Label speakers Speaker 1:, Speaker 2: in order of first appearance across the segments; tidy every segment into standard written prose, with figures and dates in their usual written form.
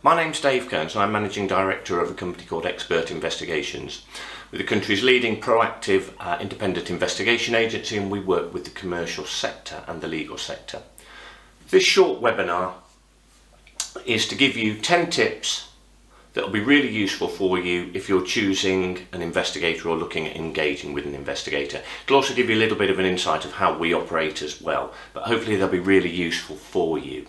Speaker 1: My name's Dave Kearns and I'm Managing Director of a company called Expert Investigations. We're the country's leading proactive independent investigation agency, and we work with the commercial sector and the legal sector. This short webinar is to give you 10 tips that will be really useful for you if you're choosing an investigator or looking at engaging with an investigator. It'll also give you a little bit of an insight of how we operate as well, but hopefully they'll be really useful for you.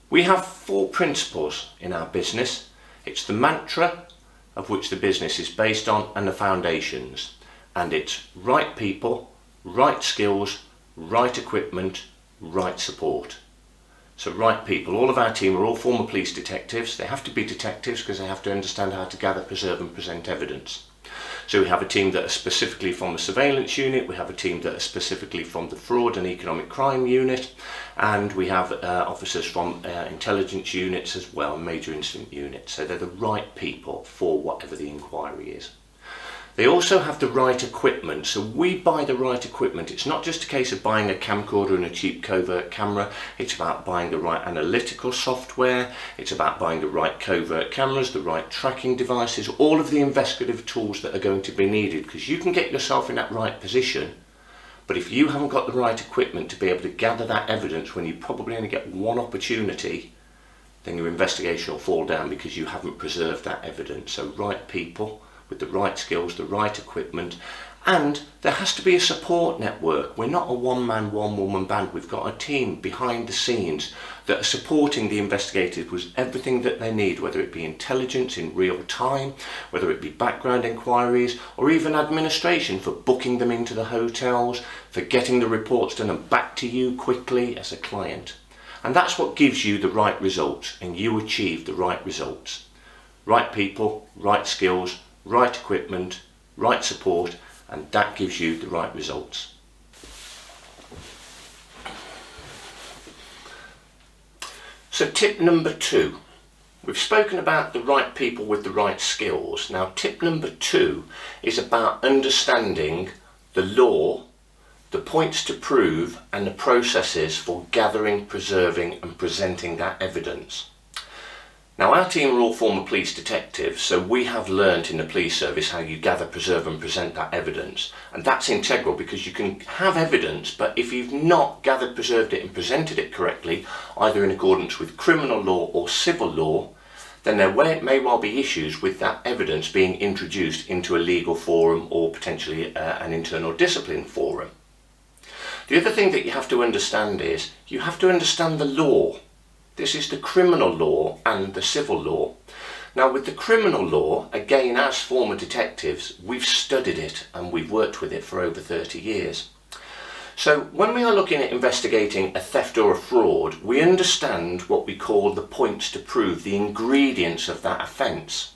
Speaker 1: We have 4 principles in our business. It's the mantra of which the business is based on and the foundations. And it's right people, right skills, right equipment, right support. So right people, all of our team are all former police detectives. They have to be detectives because they have to understand how to gather, preserve and present evidence. So we have a team that are specifically from the surveillance unit, we have a team that are specifically from the fraud and economic crime unit, and we have officers from intelligence units as well, major incident units. So they're the right people for whatever the inquiry is. They also have the right equipment, so we buy the right equipment. It's not just a case of buying a camcorder and a cheap covert camera, it's about buying the right analytical software, it's about buying the right covert cameras, the right tracking devices, all of the investigative tools that are going to be needed, because you can get yourself in that right position, but if you haven't got the right equipment to be able to gather that evidence when you probably only get one opportunity, then your investigation will fall down because you haven't preserved that evidence. So right people with the right skills, the right equipment, and there has to be a support network. We're not a one-man, one-woman band. We've got a team behind the scenes that are supporting the investigators with everything that they need, whether it be intelligence in real time, whether it be background inquiries, or even administration for booking them into the hotels, for getting the reports done and back to you quickly as a client. And that's what gives you the right results, and you achieve the right results. Right people, right skills, right equipment, right support, and that gives you the right results. So tip number 2, we've spoken about the right people with the right skills. Now tip number 2 is about understanding the law, the points to prove and the processes for gathering, preserving and presenting that evidence. Now our team are all former police detectives, so we have learnt in the police service how you gather, preserve and present that evidence, and that's integral because you can have evidence, but if you've not gathered, preserved it and presented it correctly, either in accordance with criminal law or civil law, then there may well be issues with that evidence being introduced into a legal forum or potentially an internal discipline forum. The other thing that you have to understand is you have to understand the law. This is the criminal law and the civil law. Now with the criminal law, again as former detectives, we've studied it and we've worked with it for over 30 years. So when we are looking at investigating a theft or a fraud, we understand what we call the points to prove, the ingredients of that offence.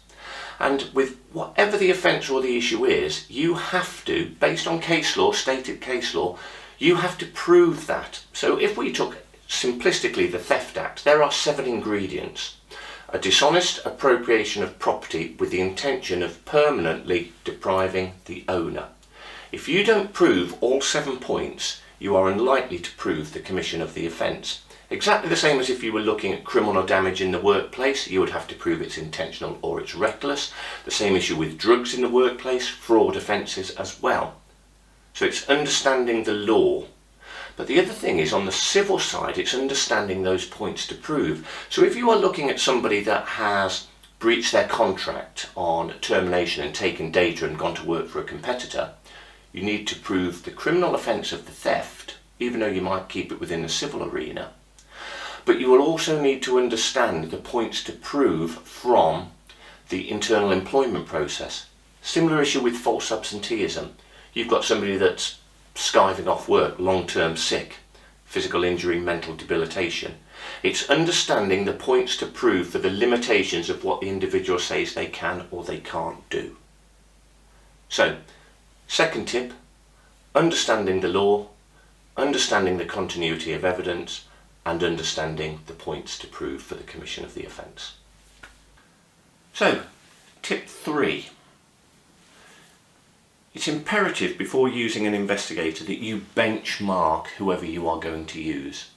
Speaker 1: And with whatever the offence or the issue is, you have to, based on case law, stated case law, you have to prove that. So if we took simplistically the Theft Act, there are 7 ingredients. A dishonest appropriation of property with the intention of permanently depriving the owner. If you don't prove all 7 points, you are unlikely to prove the commission of the offence. Exactly the same as if you were looking at criminal damage in the workplace, you would have to prove it's intentional or it's reckless. The same issue with drugs in the workplace, fraud offences as well. So it's understanding the law. But the other thing is on the civil side, it's understanding those points to prove. So if you are looking at somebody that has breached their contract on termination and taken data and gone to work for a competitor, you need to prove the criminal offence of the theft, even though you might keep it within the civil arena. But you will also need to understand the points to prove from the internal employment process. Similar issue with false absenteeism. You've got somebody that's skiving off work, long-term sick, physical injury, mental debilitation. It's understanding the points to prove for the limitations of what the individual says they can or they can't do. So, second tip, understanding the law, understanding the continuity of evidence, and understanding the points to prove for the commission of the offence. So, tip 3. It's imperative before using an investigator that you benchmark whoever you are going to use.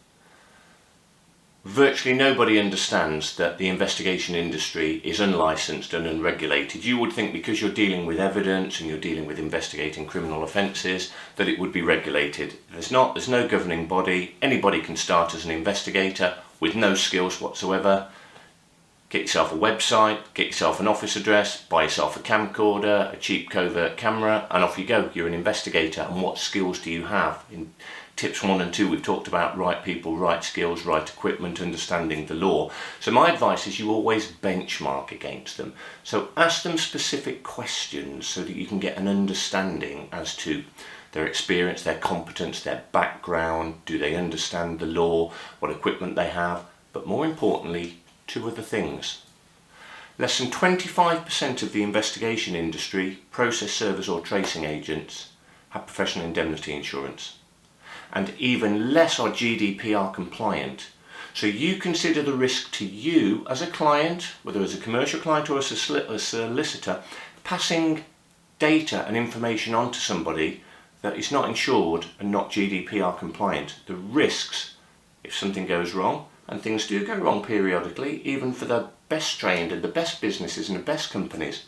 Speaker 1: virtually nobody understands that the investigation industry is unlicensed and unregulated. You would think because you're dealing with evidence and you're dealing with investigating criminal offences that it would be regulated. There's not. There's no governing body. Anybody can start as an investigator with no skills whatsoever. Get yourself a website, get yourself an office address, buy yourself a camcorder, a cheap covert camera, and off you go. You're an investigator. And what skills do you have? In tips 1 and 2 we've talked about right people, right skills, right equipment, understanding the law. So my advice is you always benchmark against them. So ask them specific questions so that you can get an understanding as to their experience, their competence, their background, do they understand the law, what equipment they have, but more importantly, 2 other things. Less than 25% of the investigation industry, process servers or tracing agents, have professional indemnity insurance. And even less are GDPR compliant. So you consider the risk to you as a client, whether as a commercial client or as a solicitor, passing data and information on to somebody that is not insured and not GDPR compliant. The risks, if something goes wrong, and things do go wrong periodically, even for the best trained and the best businesses and the best companies,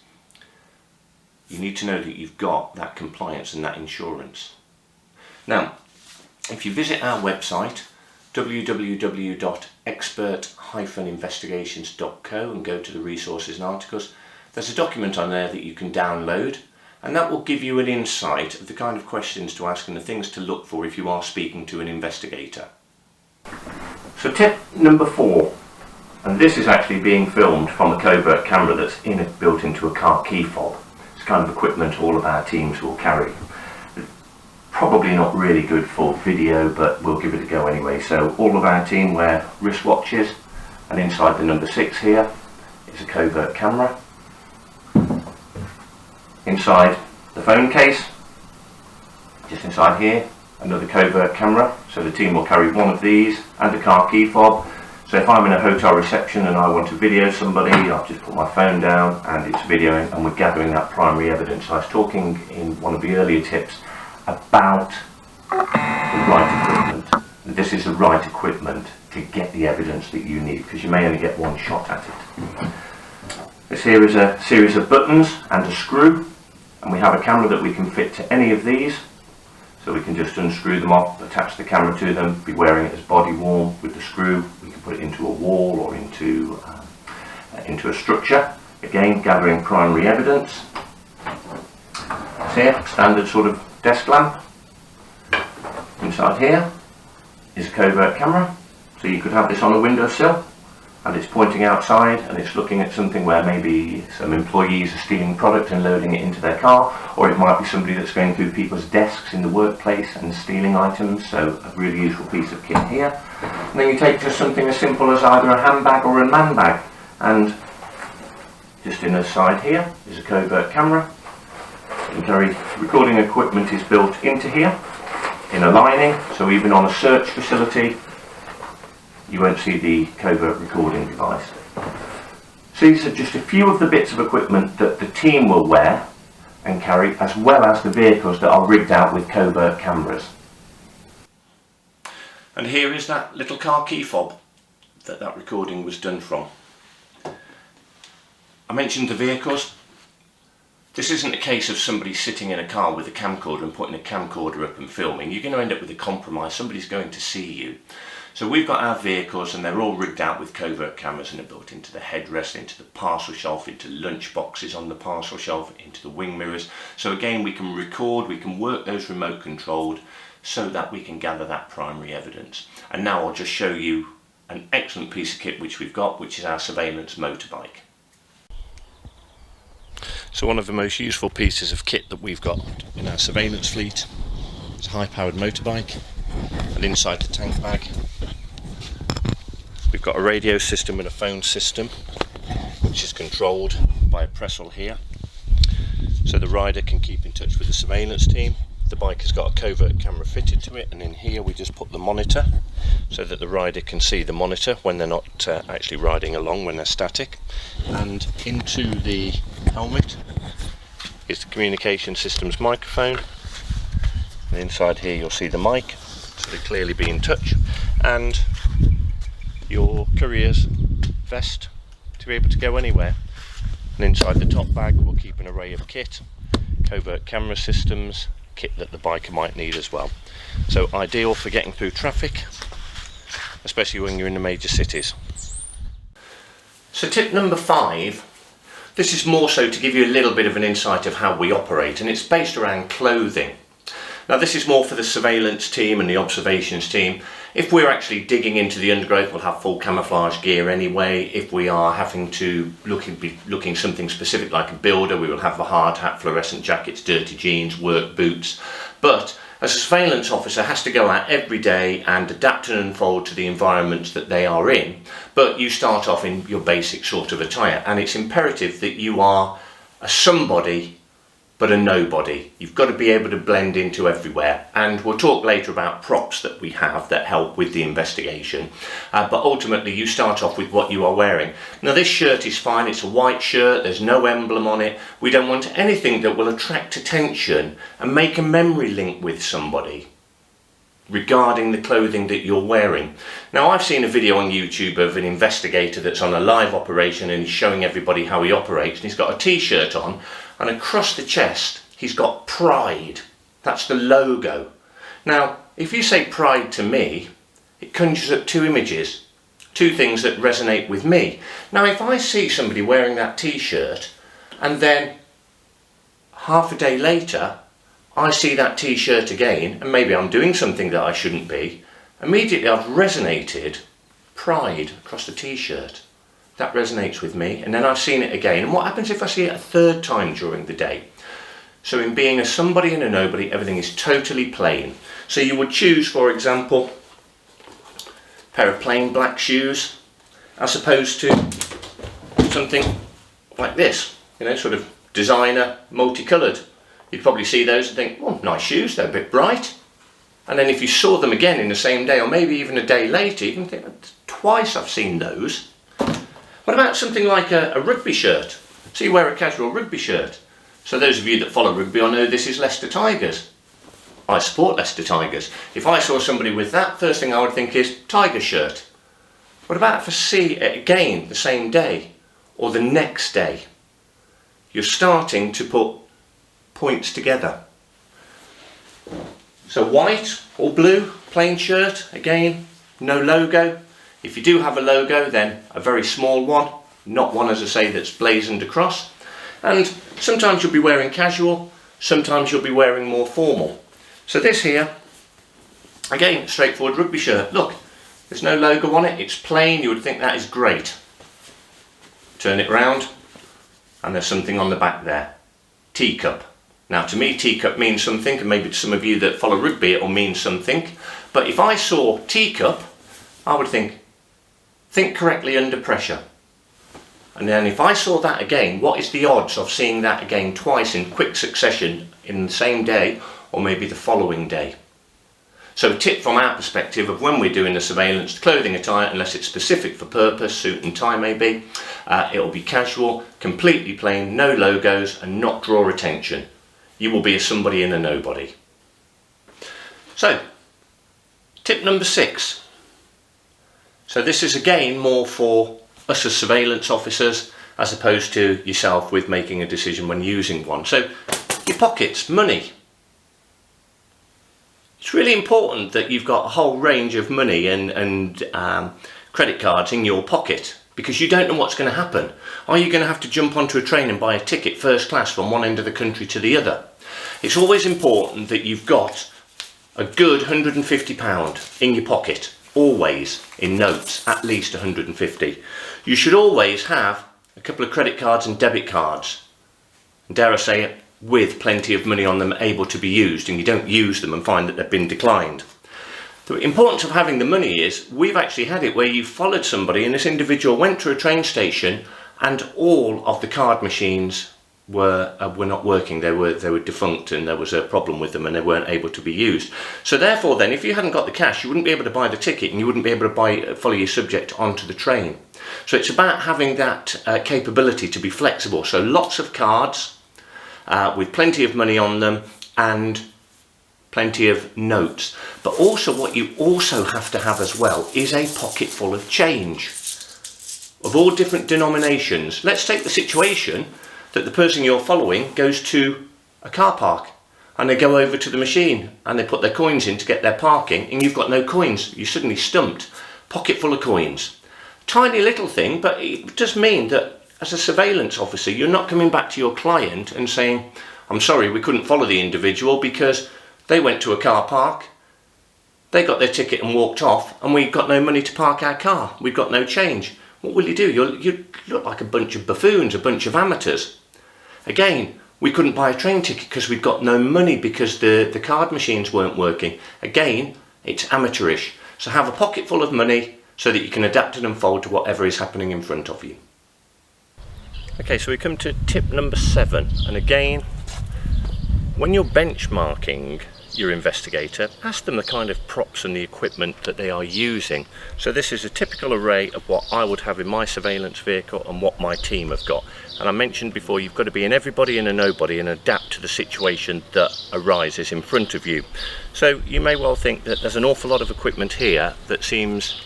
Speaker 1: you need to know that you've got that compliance and that insurance. Now, if you visit our website, www.expert-investigations.co, and go to the resources and articles, there's a document on there that you can download, and that will give you an insight of the kind of questions to ask and the things to look for if you are speaking to an investigator. So tip number 4, and this is actually being filmed from a covert camera that's built into a car key fob. It's kind of equipment all of our teams will carry. Probably not really good for video, but we'll give it a go anyway. So all of our team wear wristwatches, and inside the number 6 here is a covert camera. Inside the phone case, just inside here, another covert camera. So the team will carry one of these and a car key fob. So if I'm in a hotel reception and I want to video somebody, I'll just put my phone down and it's videoing, and we're gathering that primary evidence. I was talking in one of the earlier tips about the right equipment. This is the right equipment to get the evidence that you need, because you may only get one shot at it. This here is a series of buttons and a screw, and we have a camera that we can fit to any of these. So we can just unscrew them off, attach the camera to them, be wearing it as body worn with the screw. We can put it into a wall or into a structure. Again, gathering primary evidence. Here, standard sort of desk lamp. Inside here is a covert camera. So you could have this on a windowsill, and it's pointing outside and it's looking at something where maybe some employees are stealing product and loading it into their car, or it might be somebody that's going through people's desks in the workplace and stealing items. So a really useful piece of kit here. And then you take just something as simple as either a handbag or a man bag, and just in the side here is a covert camera. And recording equipment is built into here in a lining, so even on a search facility you won't see the covert recording device. So these are just a few of the bits of equipment that the team will wear and carry, as well as the vehicles that are rigged out with covert cameras. And here is that little car key fob that recording was done from. I mentioned the vehicles. This isn't a case of somebody sitting in a car with a camcorder and putting a camcorder up and filming. You're going to end up with a compromise. Somebody's going to see you. So we've got our vehicles, and they're all rigged out with covert cameras, and they're built into the headrest, into the parcel shelf, into lunch boxes on the parcel shelf, into the wing mirrors. So again, we can record, we can work those remote controlled so that we can gather that primary evidence. And now I'll just show you an excellent piece of kit which we've got, which is our surveillance motorbike. So one of the most useful pieces of kit that we've got in our surveillance fleet is a high-powered motorbike, and inside the tank bag we've got a radio system and a phone system which is controlled by a pressel here, so the rider can keep in touch with the surveillance team. The bike has got a covert camera fitted to it, and in here we just put the monitor so that the rider can see the monitor when they're not actually riding along, when they're static. And into the helmet is the communication system's microphone, and inside here you'll see the mic, so they clearly be in touch. And your courier's vest to be able to go anywhere. And inside the top bag we'll keep an array of kit, covert camera systems, kit that the biker might need as well. So ideal for getting through traffic, especially when you're in the major cities. So tip number 5, this is more so to give you a little bit of an insight of how we operate, and it's based around clothing. Now this is more for the surveillance team and the observations team. If we're actually digging into the undergrowth, we'll have full camouflage gear anyway. If we are having to be looking something specific like a builder, we will have the hard hat, fluorescent jackets, dirty jeans, work boots. But a surveillance officer has to go out every day and adapt and unfold to the environments that they are in. But you start off in your basic sort of attire, and it's imperative that you are a somebody but a nobody. You've got to be able to blend into everywhere, and we'll talk later about props that we have that help with the investigation, but ultimately you start off with what you are wearing. Now this shirt is fine, it's a white shirt, there's no emblem on it. We don't want anything that will attract attention and make a memory link with somebody regarding the clothing that you're wearing. Now I've seen a video on YouTube of an investigator that's on a live operation and he's showing everybody how he operates, and he's got a t-shirt on, and across the chest he's got Pride. That's the logo. Now if you say Pride to me, it conjures up two images, two things that resonate with me. Now if I see somebody wearing that t-shirt and then half a day later I see that t-shirt again, and maybe I'm doing something that I shouldn't be, immediately I've resonated Pride across the t-shirt. That resonates with me, and then I've seen it again. And what happens if I see it a third time during the day? So in being a somebody and a nobody, everything is totally plain. So you would choose, for example, a pair of plain black shoes as opposed to something like this, you know, sort of designer, multicoloured. You'd probably see those and think, oh, nice shoes, they're a bit bright. And then if you saw them again in the same day, or maybe even a day later, you can think, twice I've seen those. What about something like a rugby shirt? So you wear a casual rugby shirt. So those of you that follow rugby will know this is Leicester Tigers. I support Leicester Tigers. If I saw somebody with that, first thing I would think is Tiger shirt. What about if I see it again the same day or the next day? You're starting to put points together. So white or blue, plain shirt, again, no logo. If you do have a logo, then a very small one, not one, as I say, that's blazoned across. And sometimes you'll be wearing casual, sometimes you'll be wearing more formal. So this here, again, straightforward rugby shirt. Look, there's no logo on it, it's plain, you would think that is great. Turn it round, and there's something on the back there. Teacup. Now to me, teacup means something, and maybe to some of you that follow rugby it'll mean something. But if I saw teacup, I would think correctly under pressure. And then if I saw that again, what is the odds of seeing that again twice in quick succession in the same day, or maybe the following day? So a tip from our perspective of when we're doing the surveillance, clothing attire, unless it's specific for purpose, suit and tie maybe, it'll be casual, completely plain, no logos, and not draw attention. You will be a somebody and a nobody. So, tip number 6. So this is again more for us as surveillance officers as opposed to yourself with making a decision when using one. So your pockets, money. It's really important that you've got a whole range of money and credit cards in your pocket, because you don't know what's going to happen. Are you going to have to jump onto a train and buy a ticket first class from one end of the country to the other? It's always important that you've got a good £150 in your pocket. Always in notes, at least 150. You should always have a couple of credit cards and debit cards, dare I say it, with plenty of money on them able to be used, and you don't use them and find that they've been declined. The importance of having the money is, we've actually had it where you followed somebody and this individual went to a train station and all of the card machines were not working. They were defunct, and there was a problem with them and they weren't able to be used. So therefore then, if you hadn't got the cash, you wouldn't be able to buy the ticket, and you wouldn't be able to follow your subject onto the train. So it's about having that capability to be flexible. So lots of cards with plenty of money on them, and plenty of notes. But also what you also have to have as well is a pocket full of change of all different denominations. Let's take the situation that the person you're following goes to a car park and they go over to the machine and they put their coins in to get their parking, and you've got no coins. You're suddenly stumped. Pocket full of coins. Tiny little thing, but it does mean that as a surveillance officer, you're not coming back to your client and saying, I'm sorry, we couldn't follow the individual because they went to a car park, they got their ticket and walked off, and we've got no money to park our car. We've got no change. What will you do? You look like a bunch of buffoons, a bunch of amateurs. Again, we couldn't buy a train ticket because we've got no money because the card machines weren't working. Again, it's amateurish. So have a pocket full of money so that you can adapt and unfold to whatever is happening in front of you. Okay, so we come to tip number 7, and again, when you're benchmarking your investigator, ask them the kind of props and the equipment that they are using. So this is a typical array of what I would have in my surveillance vehicle and what my team have got. And I mentioned before, you've got to be an everybody and a nobody and adapt to the situation that arises in front of you. So you may well think that there's an awful lot of equipment here that seems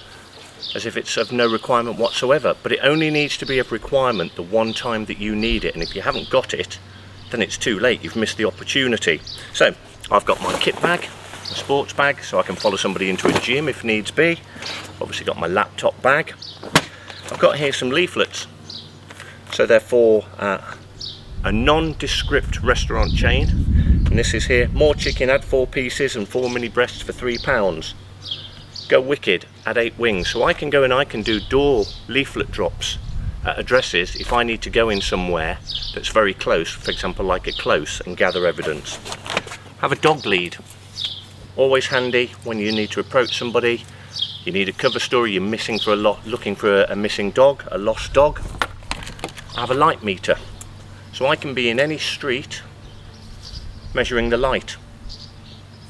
Speaker 1: as if it's of no requirement whatsoever, but it only needs to be of requirement the one time that you need it, and if you haven't got it, then it's too late. You've missed the opportunity. So I've got my kit bag, a sports bag, so I can follow somebody into a gym if needs be. Obviously got my laptop bag. I've got here some leaflets. So they're for a nondescript restaurant chain. And this is here, more chicken, add 4 pieces and 4 mini breasts for £3. Go wicked, add 8 wings. So I can go and I can do door leaflet drops at addresses if I need to go in somewhere that's very close, for example like a close, and gather evidence. Have a dog lead, always handy when you need to approach somebody, you need a cover story, you're missing for looking for a missing dog, a lost dog. I have a light meter, so I can be in any street measuring the light.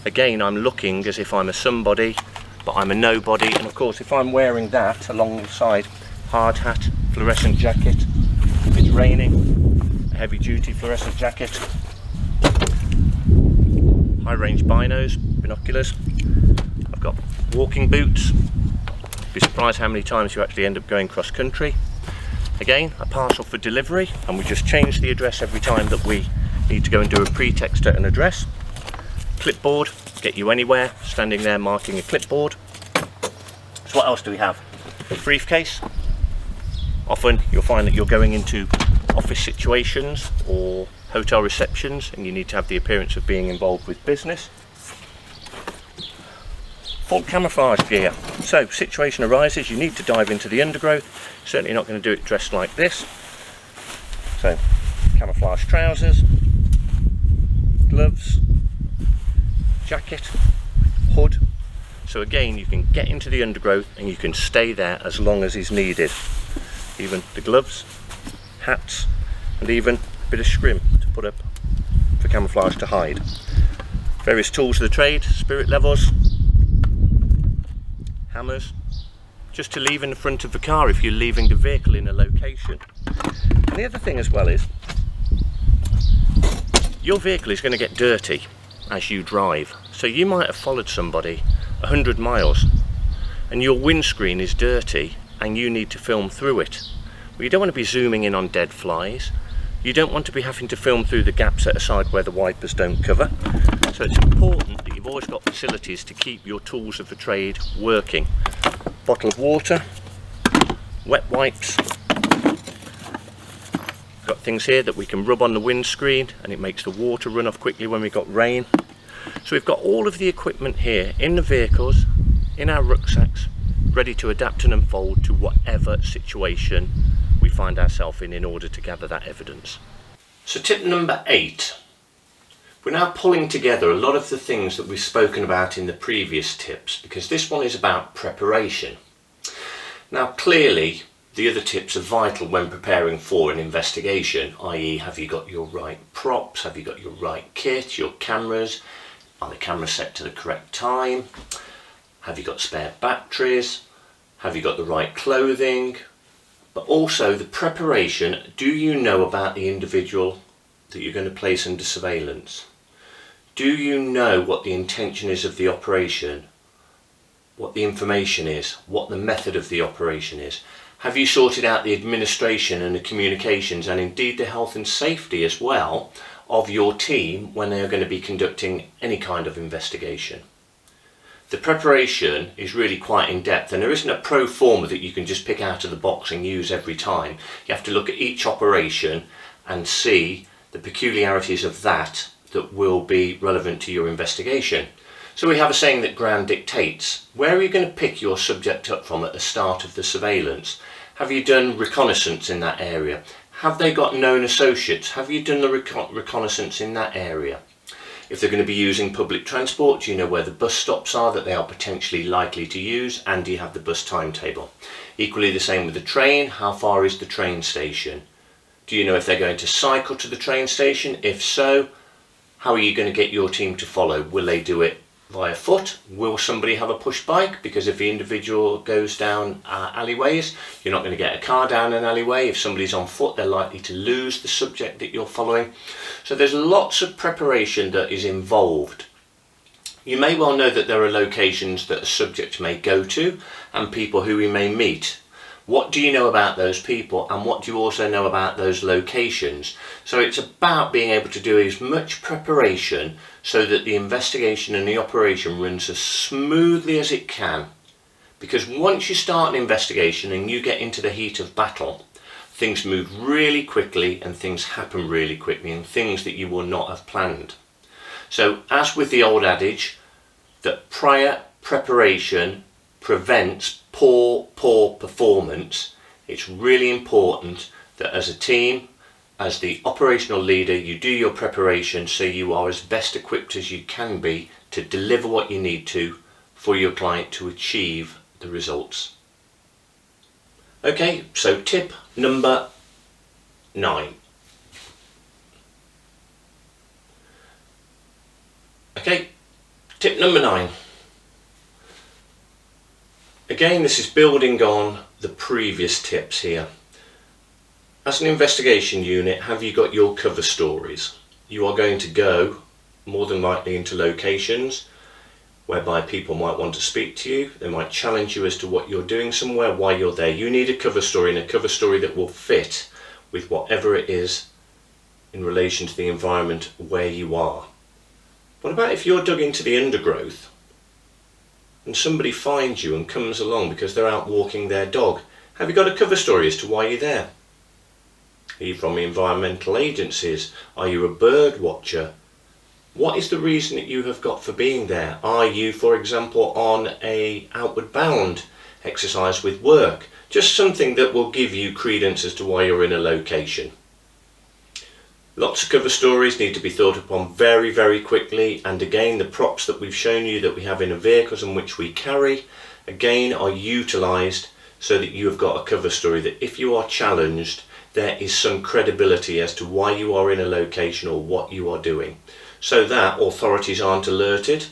Speaker 1: Again, I'm looking as if I'm a somebody, but I'm a nobody, and of course if I'm wearing that alongside hard hat, fluorescent jacket, if it's raining, a heavy duty fluorescent jacket, high range binos, binoculars, I've got walking boots. Be surprised how many times you actually end up going cross country. Again, a parcel for delivery, and we just change the address every time that we need to go and do a pretext at an address. Clipboard, get you anywhere, standing there marking a clipboard. So what else do we have? A briefcase. Often you'll find that you're going into office situations or hotel receptions and you need to have the appearance of being involved with business. Full camouflage gear. So situation arises, you need to dive into the undergrowth. Certainly not going to do it dressed like this. So camouflage trousers, gloves, jacket, hood. So again, you can get into the undergrowth and you can stay there as long as is needed. Even the gloves, hats, and even a bit of scrim to put up for camouflage to hide. Various tools of the trade, spirit levels, hammers, just to leave in the front of the car if you're leaving the vehicle in a location. And the other thing as well is, your vehicle is going to get dirty as you drive. So you might have followed somebody 100 miles and your windscreen is dirty and you need to film through it. Well, you don't want to be zooming in on dead flies. You don't want to be having to film through the gaps set aside where the wipers don't cover. So it's important that you've always got facilities to keep your tools of the trade working. Bottle of water, wet wipes. Got things here that we can rub on the windscreen and it makes the water run off quickly when we've got rain. So we've got all of the equipment here in the vehicles, in our rucksacks, ready to adapt and unfold to whatever situation we find ourselves in order to gather that evidence. So tip number 8. We're now pulling together a lot of the things that we've spoken about in the previous tips, because this one is about preparation. Now clearly the other tips are vital when preparing for an investigation, i.e. have you got your right props, have you got your right kit, your cameras, are the cameras set to the correct time, have you got spare batteries, have you got the right clothing, but also the preparation. Do you know about the individual that you're going to place under surveillance? Do you know what the intention is of the operation? What the information is? What the method of the operation is? Have you sorted out the administration and the communications, and indeed the health and safety as well, of your team when they are going to be conducting any kind of investigation? The preparation is really quite in depth, and there isn't a pro forma that you can just pick out of the box and use every time. You have to look at each operation and see the peculiarities of that will be relevant to your investigation. So we have a saying that ground dictates. Where are you going to pick your subject up from at the start of the surveillance? Have you done reconnaissance in that area? Have they got known associates? Have you done the reconnaissance in that area? If they're going to be using public transport, do you know where the bus stops are that they are potentially likely to use, and do you have the bus timetable? Equally the same with the train. How far is the train station? Do you know if they're going to cycle to the train station? If so, how are you going to get your team to follow? Will they do it via foot? Will somebody have a push bike? Because if the individual goes down alleyways, you're not going to get a car down an alleyway. If somebody's on foot, they're likely to lose the subject that you're following. So there's lots of preparation that is involved. You may well know that there are locations that a subject may go to and people who he may meet. What do you know about those people, and what do you also know about those locations? So it's about being able to do as much preparation so that the investigation and the operation runs as smoothly as it can. Because once you start an investigation and you get into the heat of battle, things move really quickly and things happen really quickly, and things that you will not have planned. So as with the old adage that prior preparation prevents poor performance, it's really important that as a team, as the operational leader, you do your preparation so you are as best equipped as you can be to deliver what you need to for your client to achieve the results. Okay, so tip number 9. Okay, tip number 9. Again, this is building on the previous tips here. As an investigation unit, have you got your cover stories? You are going to go more than likely into locations whereby people might want to speak to you. They might challenge you as to what you're doing somewhere, why you're there. You need a cover story, and a cover story that will fit with whatever it is in relation to the environment where you are. What about if you're dug into the undergrowth and somebody finds you and comes along because they're out walking their dog? Have you got a cover story as to why you're there? Are you from environmental agencies? Are you a bird watcher? What is the reason that you have got for being there? Are you, for example, on a outward bound exercise with work? Just something that will give you credence as to why you're in a location. Lots of cover stories need to be thought upon very, very quickly, and again the props that we've shown you that we have in the vehicles in which we carry again are utilised so that you have got a cover story that if you are challenged, there is some credibility as to why you are in a location or what you are doing, so that authorities aren't alerted,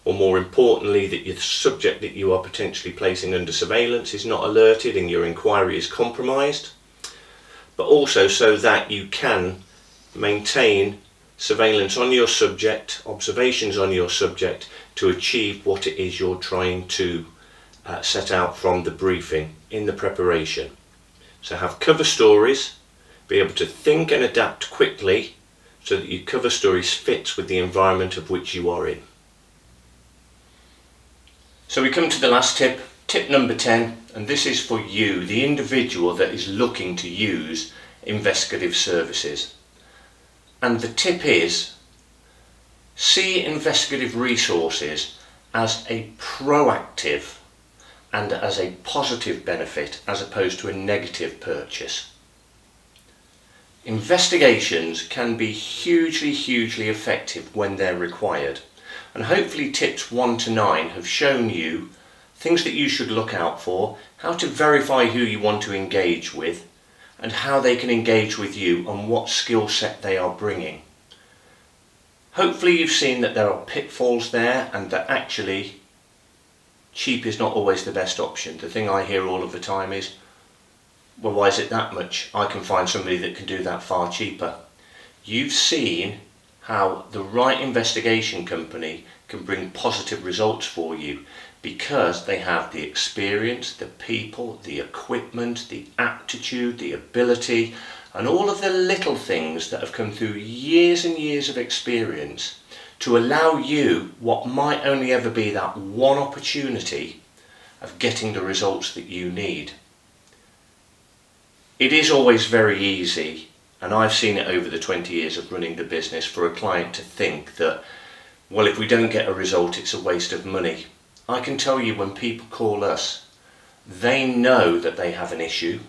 Speaker 1: or more importantly that your subject that you are potentially placing under surveillance is not alerted and your inquiry is compromised, but also so that you can maintain surveillance on your subject, observations on your subject, to achieve what it is you're trying to set out from the briefing in the preparation. So have cover stories, be able to think and adapt quickly so that your cover stories fits with the environment of which you are in. So we come to the last tip, tip number 10, and this is for you, the individual that is looking to use investigative services. And the tip is, see investigative resources as a proactive and as a positive benefit as opposed to a negative purchase. Investigations can be hugely effective when they're required, and hopefully tips 1 to 9 have shown you things that you should look out for, how to verify who you want to engage with, and how they can engage with you and what skill set they are bringing. Hopefully you've seen that there are pitfalls there, and that actually cheap is not always the best option. The thing I hear all of the time is, well, why is it that much? I can find somebody that can do that far cheaper. You've seen how the right investigation company can bring positive results for you, because they have the experience, the people, the equipment, the aptitude, the ability, and all of the little things that have come through years and years of experience to allow you what might only ever be that one opportunity of getting the results that you need. It is always very easy, and I've seen it over the 20 years of running the business, for a client to think that, well, if we don't get a result, it's a waste of money. I can tell you, when people call us, they know that they have an issue.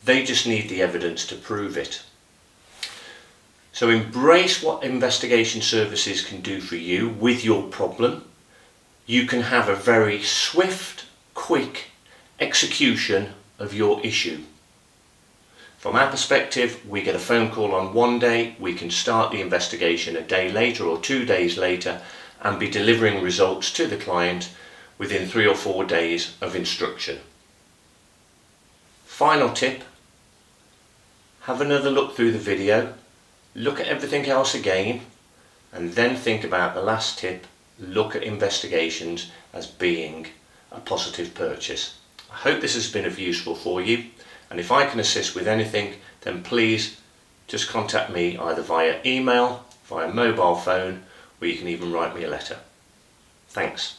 Speaker 1: They just need the evidence to prove it. So embrace what investigation services can do for you with your problem. You can have a very swift, quick execution of your issue. From our perspective, we get a phone call on one day, we can start the investigation a day later or 2 days later and be delivering results to the client within 3 or 4 days of instruction. Final tip, have another look through the video, look at everything else again, and then think about the last tip, look at investigations as being a positive purchase. I hope this has been of useful for you. And if I can assist with anything, then please just contact me either via email, via mobile phone, or you can even write me a letter. Thanks.